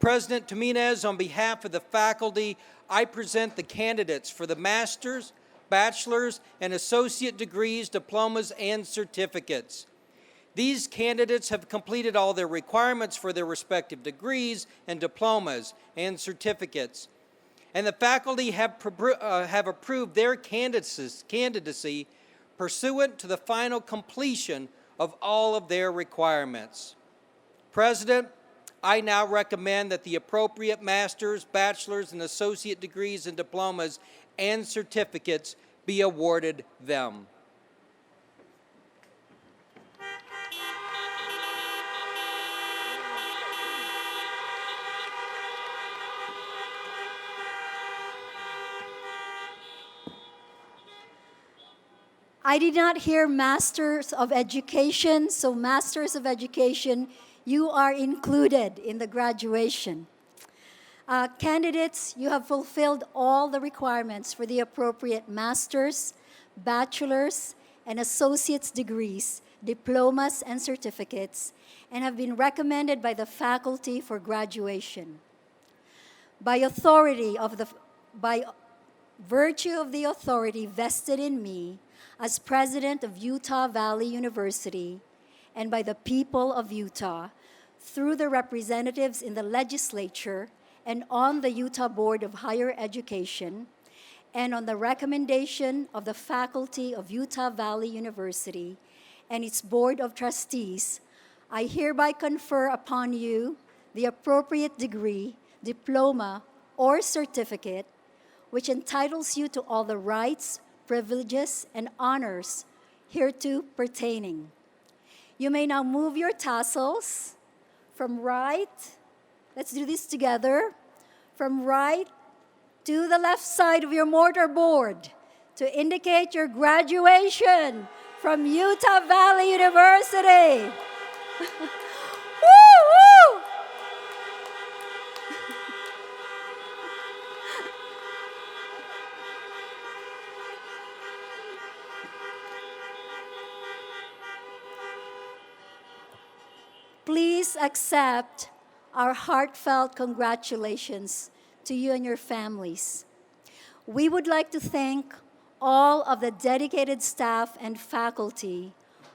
President Jimenez, on behalf of the faculty, I present the candidates for the master's, bachelor's, and associate degrees, diplomas, and certificates. These candidates have completed all their requirements for their respective degrees and diplomas and certificates. And the faculty have approved their candidacy pursuant to the final completion of all of their requirements. President, I now recommend that the appropriate master's, bachelor's, and associate degrees and diplomas and certificates be awarded them. I did not hear Masters of Education, so Masters of Education, you are included in the graduation. Candidates, you have fulfilled all the requirements for the appropriate master's, bachelor's, and associate's degrees, diplomas, and certificates, and have been recommended by the faculty for graduation. By virtue of the authority vested in me as president of Utah Valley University, and by the people of Utah, through the representatives in the legislature and on the Utah Board of Higher Education, and on the recommendation of the faculty of Utah Valley University and its Board of Trustees, I hereby confer upon you the appropriate degree, diploma, or certificate which entitles you to all the rights, privileges, and honors hereto pertaining. You may now move your tassels from right, let's do this together, from right to the left side of your mortarboard to indicate your graduation from Utah Valley University. Woo, woo! Please accept our heartfelt congratulations to you and your families. We would like to thank all of the dedicated staff and faculty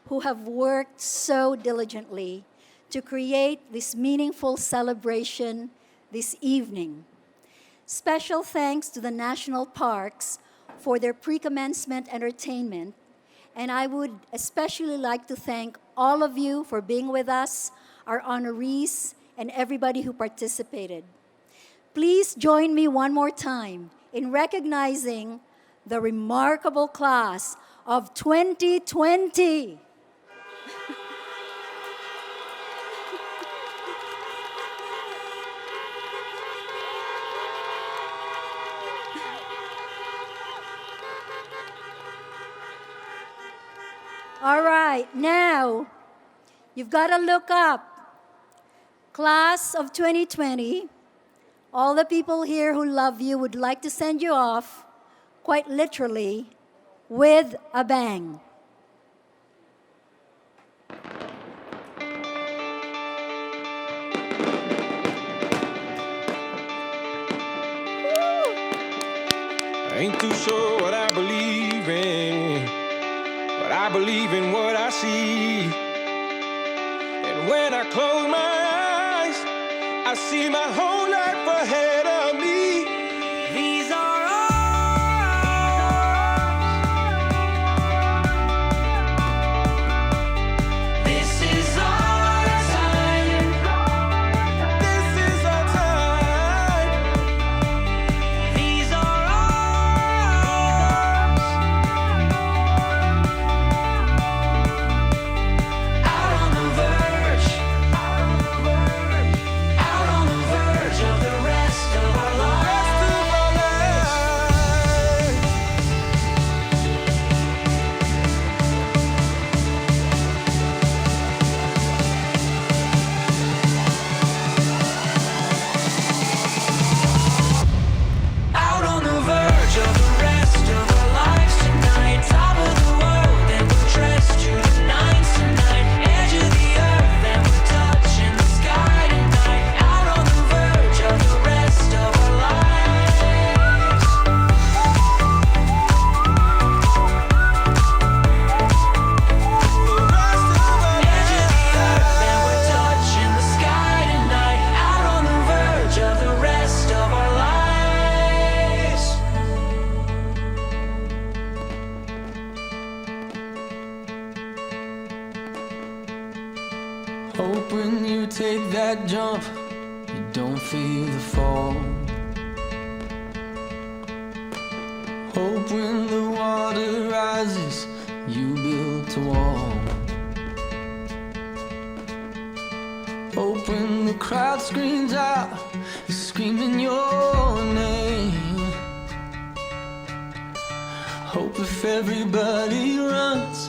who have worked so diligently to create this meaningful celebration this evening. Special thanks to the National Parks for their pre-commencement entertainment, and I would especially like to thank all of you for being with us, our honorees, and everybody who participated. Please join me one more time in recognizing the remarkable class of 2020. All right, now you've got to look up. Class of 2020, all the people here who love you would like to send you off, quite literally, with a bang. I ain't too sure what I believe in, but I believe in what I see. And when I close my eyes, I see my whole life ahead of me. These are ours. This is our time. This is our time. These are ours. Out on the verge. Out on the verge of the rest Hope when you take that jump, you don't feel the fall. Hope when the water rises, you build a wall. Hope when the crowd screams out, you're screaming your name. Hope if everybody runs,